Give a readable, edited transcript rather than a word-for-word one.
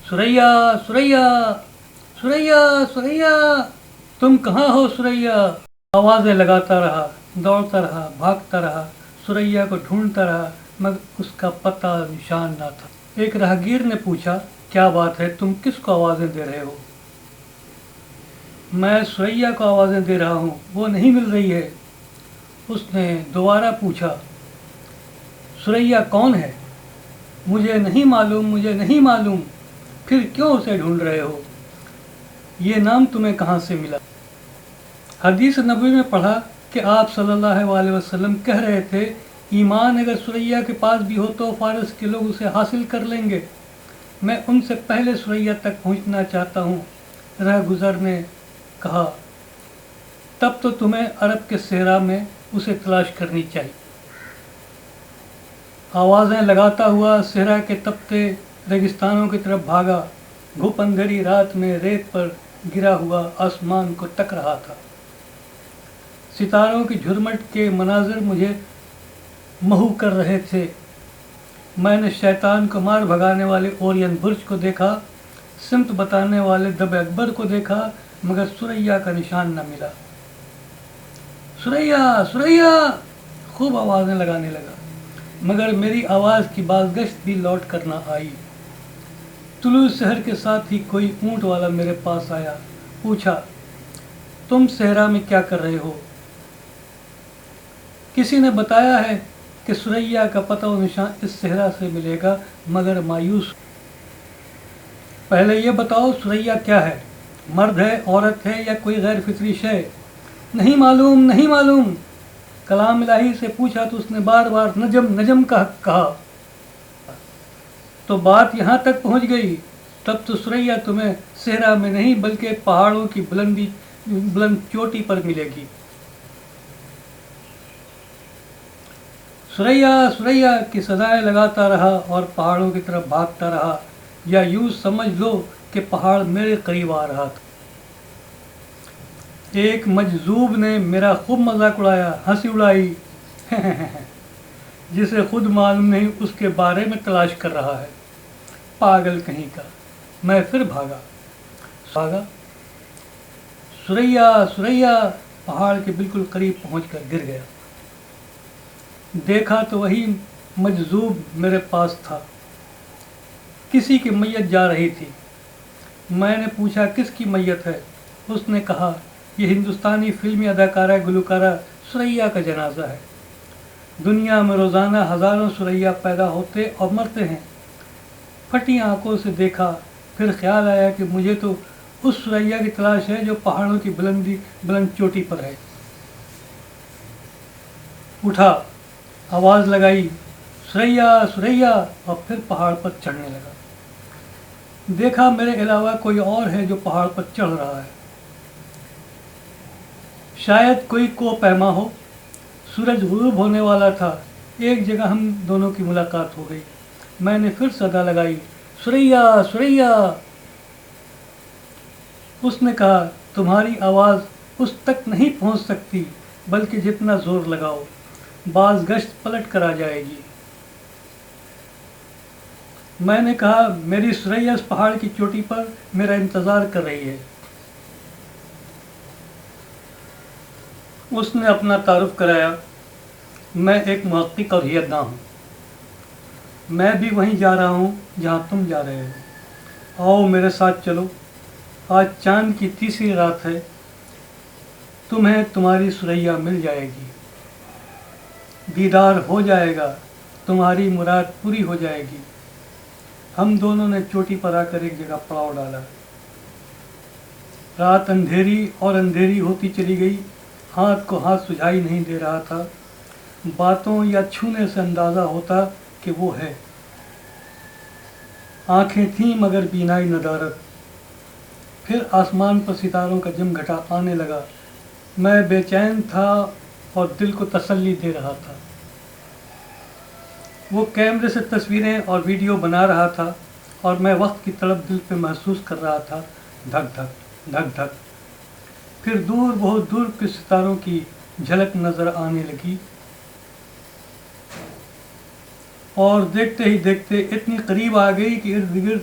سریا سریا سریا سریا، تم کہاں ہو سریا؟ آوازیں لگاتا رہا، دوڑتا رہا، بھاگتا رہا، سریا کو ڈھونڈتا رہا، مگر اس کا پتہ نشان نہ تھا۔ ایک راہگیر نے پوچھا، کیا بات ہے، تم کس کو آوازیں دے رہے ہو؟ میں سریا کو آوازیں دے رہا ہوں، وہ نہیں مل رہی ہے۔ اس نے دوبارہ پوچھا، سریا کون ہے؟ مجھے نہیں معلوم، مجھے نہیں معلوم۔ پھر کیوں اسے ڈھونڈ رہے ہو؟ یہ نام تمہیں کہاں سے ملا؟ حدیث نبوی میں پڑھا کہ آپ صلی اللہ علیہ وسلم کہہ رہے تھے، ایمان اگر سریا کے پاس بھی ہو تو فارس کے لوگ اسے حاصل کر لیں گے۔ میں ان سے پہلے سریا تک پہنچنا چاہتا ہوں۔ رہ گزر نے کہا، تب تو تمہیں عرب کے صحرا میں اسے تلاش کرنی چاہیے۔ آوازیں لگاتا ہوا صحرا کے تپتے ریگستانوں کی طرف بھاگا۔ گھپ اندھیری رات میں ریت پر گرا ہوا آسمان کو تک رہا تھا۔ ستاروں کی جھرمٹ کے مناظر مجھے محو کر رہے تھے۔ میں نے شیطان کو مار بھگانے والے اورین برج کو دیکھا، سمت بتانے والے دب اکبر کو دیکھا، مگر سریا کا نشان نہ ملا۔ سریا سریا، خوب آوازیں لگانے لگا، مگر میری آواز کی بازگشت بھی لوٹ کر نہ آئی۔ طلوع سحر کے ساتھ ہی کوئی اونٹ والا میرے پاس آیا، پوچھا، تم صحرا میں کیا کر رہے ہو؟ کسی نے بتایا ہے کہ سریا کا پتہ و نشان اس صحرا سے ملے گا، مگر مایوس۔ پہلے یہ بتاؤ سریا کیا ہے؟ مرد ہے، عورت ہے، یا کوئی غیر فطری شے؟ نہیں معلوم، نہیں معلوم۔ کلام الہی سے پوچھا تو اس نے بار بار نجم نجم کہا۔ تو بات یہاں تک پہنچ گئی، تب تو سریا تمہیں صحرا میں نہیں بلکہ پہاڑوں کی بلند چوٹی پر ملے گی۔ سریا سریا کی صدائیں لگاتا رہا اور پہاڑوں کی طرف بھاگتا رہا، یا یوں سمجھ لو کہ پہاڑ میرے قریب آ رہا تھا۔ ایک مجذوب نے میرا خوب مذاق اڑایا، ہنسی اڑائی، جسے خود معلوم نہیں اس کے بارے میں تلاش کر رہا ہے، پاگل کہیں کا۔ میں پھر بھاگا۔ سریا سریا پہاڑ کے بالکل قریب پہنچ کر گر گیا۔ دیکھا تو وہی مجذوب میرے پاس تھا، کسی کی میت جا رہی تھی۔ میں نے پوچھا، کس کی میت ہے؟ اس نے کہا، یہ ہندوستانی فلمی اداکارہ گلوکارہ سریا کا جنازہ ہے۔ دنیا میں روزانہ ہزاروں سریا پیدا ہوتے اور مرتے ہیں۔ پھٹی آنکھوں سے دیکھا، پھر خیال آیا کہ مجھے تو اس سریا کی تلاش ہے جو پہاڑوں کی بلند چوٹی پر ہے۔ اٹھا، آواز لگائی، سریا سریا، اور پھر پہاڑ پر چڑھنے لگا۔ دیکھا میرے علاوہ کوئی اور ہے جو پہاڑ پر چڑھ رہا ہے، شاید کوئی کوہ پیما ہو۔ سورج غروب ہونے والا تھا، ایک جگہ ہم دونوں کی ملاقات ہو گئی۔ میں نے پھر صدا لگائی، سریا سریا۔ اس نے کہا، تمہاری آواز اس تک نہیں پہنچ سکتی، بلکہ جتنا زور لگاؤ، باز گشت پلٹ کر آ جائے گی۔ میں نے کہا، میری سریا اس پہاڑ کی چوٹی پر میرا انتظار کر رہی ہے۔ اس نے اپنا تعارف کرایا، میں ایک محقق اور ہیئتداں ہوں، میں بھی وہیں جا رہا ہوں جہاں تم جا رہے ہو، آؤ میرے ساتھ چلو، آج چاند کی تیسری رات ہے، تمہیں تمہاری سریا مل جائے گی، دیدار ہو جائے گا، تمہاری مراد پوری ہو جائے گی۔ ہم دونوں نے چوٹی پر آ کر ایک جگہ پڑاؤ ڈالا۔ رات اندھیری اور اندھیری ہوتی چلی گئی، ہاتھ کو ہاتھ سجھائی نہیں دے رہا تھا، باتوں یا چھونے سے اندازہ ہوتا کہ وہ ہے۔ آنکھیں تھیں مگر بینائی ندارت۔ پھر آسمان پر ستاروں کا جم گھٹا آنے لگا، میں بے چین تھا اور دل کو تسلی دے رہا تھا۔ وہ کیمرے سے تصویریں اور ویڈیو بنا رہا تھا اور میں وقت کی تڑپ دل پہ محسوس کر رہا تھا، دھک دھک دھک دھک۔ پھر دور، بہت دور کے ستاروں کی جھلک نظر آنے لگی اور دیکھتے ہی دیکھتے اتنی قریب آ گئی کہ ارد گرد